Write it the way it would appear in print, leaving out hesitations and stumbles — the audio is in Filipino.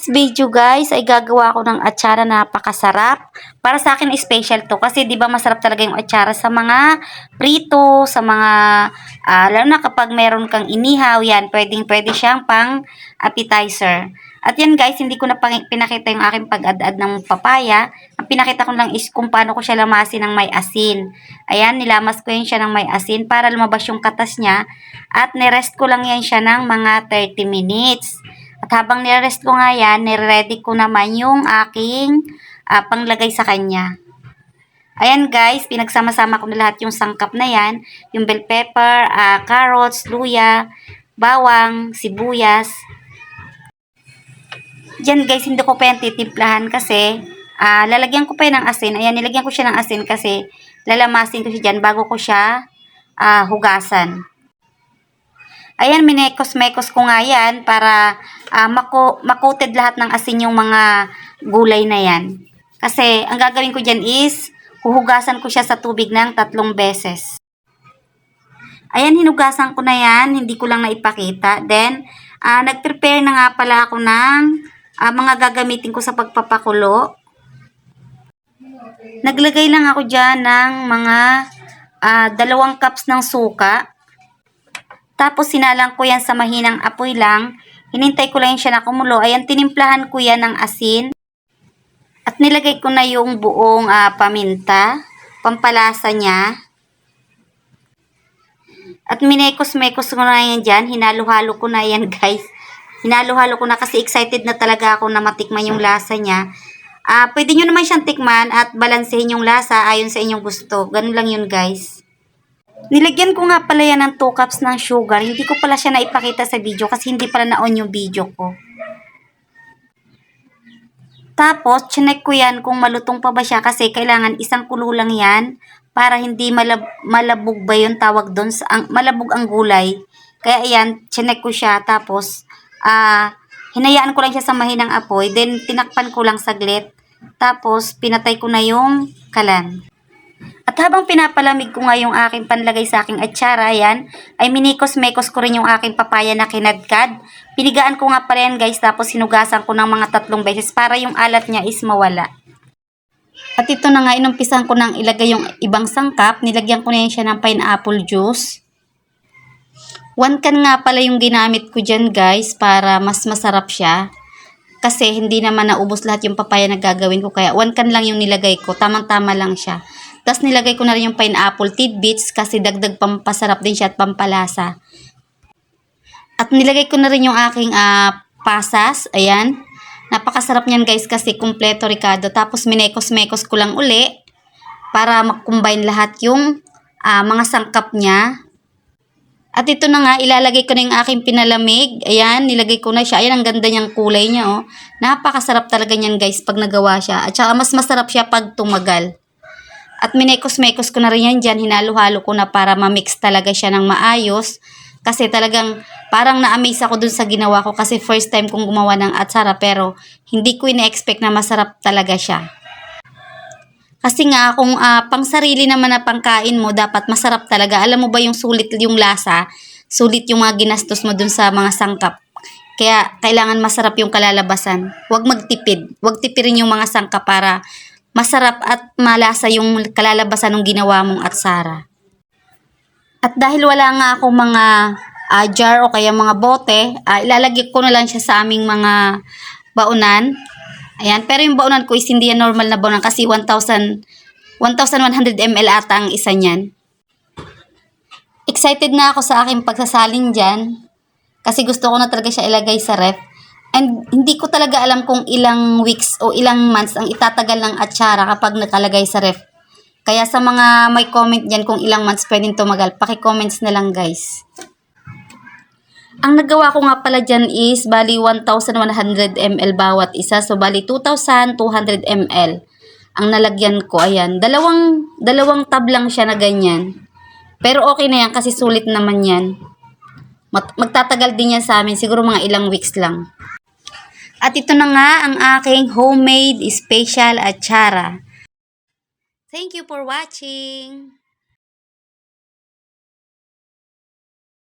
today's video guys ay gagawa ako ng atsara na napakasarap. Para sa akin special to kasi 'di ba masarap talaga yung atsara sa mga prito, sa mga lalo na kapag meron kang inihaw, yan pwedeng-pwede siyang pang appetizer. At yan guys, hindi ko na pinakita yung aking pag-add ng papaya. Ang pinakita ko lang is kung paano ko siya lamasin ng may asin. Ayan, nilamas ko yan siya ng may asin para lumabas yung katas niya. At nirest ko lang yan siya ng mga 30 minutes. At habang nirest ko nga yan, nire-ready ko naman yung aking panglagay sa kanya. Ayan guys, pinagsama-sama ko na lahat yung sangkap na yan. Yung bell pepper, carrots, luya, bawang, sibuyas. Diyan guys, hindi ko pa yan titimplahan kasi lalagyan ko pa yan ng asin. Ayan, nilagyan ko siya ng asin kasi lalamasin ko siya dyan bago ko siya hugasan. Ayan, minekos-mekos ko nga yan para makoated lahat ng asin yung mga gulay na yan. Kasi ang gagawin ko dyan is huhugasan ko siya sa tubig ng 3 beses. Ayan, hinugasan ko na yan. Hindi ko lang naipakita. Then, nag-prepare na nga pala ako ng mga gagamitin ko sa pagpapakulo. Naglagay lang ako dyan ng mga 2 cups ng suka. Tapos sinalang ko yan sa mahinang apoy lang. Hinintay ko lang siya na kumulo. Ayan, tinimplahan ko yan ng asin. At nilagay ko na yung buong paminta, pampalasa niya. At minekos-mekos ko na yan dyan. Hinalo-halo ko na yan guys. Hinalo-halo ko na kasi excited na talaga ako na matikman yung lasa niya. Pwede nyo naman siyang tikman at balansehin yung lasa ayon sa inyong gusto. Ganun lang yun guys. Nilagyan ko nga pala yan ng 2 cups ng sugar. Hindi ko pala siya naipakita sa video kasi hindi pala na-on yung video ko. Tapos, chinek ko yan kung malutong pa ba siya kasi kailangan isang kulo lang yan para hindi malabog ba yun tawag doon. Malabog ang gulay. Kaya ayan, chinek ko siya. Tapos, hinayaan ko lang siya sa mahinang apoy. Then, tinakpan ko lang saglit. Tapos, pinatay ko na yung kalan. At habang pinapalamig ko nga yung aking panlagay sa aking atsara, yan, ay minikos-mekos ko rin yung aking papaya na kinadkad. Pinigaan ko nga pala yan guys, tapos hinugasan ko ng mga 3 beses para yung alat niya is mawala. At ito na nga, inumpisan ko nang ilagay yung ibang sangkap. Nilagyan ko na yan siya ng pineapple juice. 1 can nga pala yung ginamit ko dyan guys, para mas masarap siya. Kasi hindi naman naubos lahat yung papaya na gagawin ko, kaya 1 can lang yung nilagay ko, tamang-tama lang siya. Tapos nilagay ko na rin yung pineapple tidbits kasi dagdag pampasarap din siya at pampalasa. At nilagay ko na rin yung aking pasas. Ayan. Napakasarap niyan guys kasi kumpleto ricado. Tapos minekos-mekos ko lang uli para mag-combine lahat yung mga sangkap niya. At ito na nga, ilalagay ko na yung aking pinalamig. Ayan, nilagay ko na siya. Ayan, ang ganda niyang kulay niya, oh. Napakasarap talaga niyan guys pag nagawa siya. At saka mas masarap siya pag tumagal. At minekos-mekos ko na rin yan dyan. Hinalo-halo ko na para ma-mix talaga siya ng maayos. Kasi talagang parang na-amaze ako dun sa ginawa ko. Kasi first time kong gumawa ng atsara. Pero hindi ko ina-expect na masarap talaga siya. Kasi nga kung pang sarili naman na pangkain mo, dapat masarap talaga. Alam mo ba yung sulit yung lasa? Sulit yung mga ginastos mo dun sa mga sangkap. Kaya kailangan masarap yung kalalabasan. Huwag magtipid. Huwag tipirin yung mga sangkap para masarap at malasa yung kalalabasan ng ginawa mong atsara. At dahil wala nga akong mga jar o kaya mga bote, ilalagay ko na lang siya sa aming mga baunan. Ayan, pero yung baunan ko is hindi yan normal na baunan kasi 1,100 ml ata ang isa niyan. Excited na ako sa aking pagsasalin dyan kasi gusto ko na talaga siya ilagay sa ref. And hindi ko talaga alam kung ilang weeks o ilang months ang itatagal ng atsara kapag nakalagay sa ref. Kaya sa mga may comment dyan kung ilang months pwedeng tumagal, paki-comments na lang guys. Ang nagawa ko nga pala dyan is bali 1,100 ml bawat isa. So bali 2,200 ml ang nalagyan ko. Ayan, dalawang tab lang siya na ganyan. Pero okay na yan kasi sulit naman yan. Magtatagal din yan sa amin, siguro mga ilang weeks lang. At ito na nga ang aking homemade special atsara. Thank you for watching!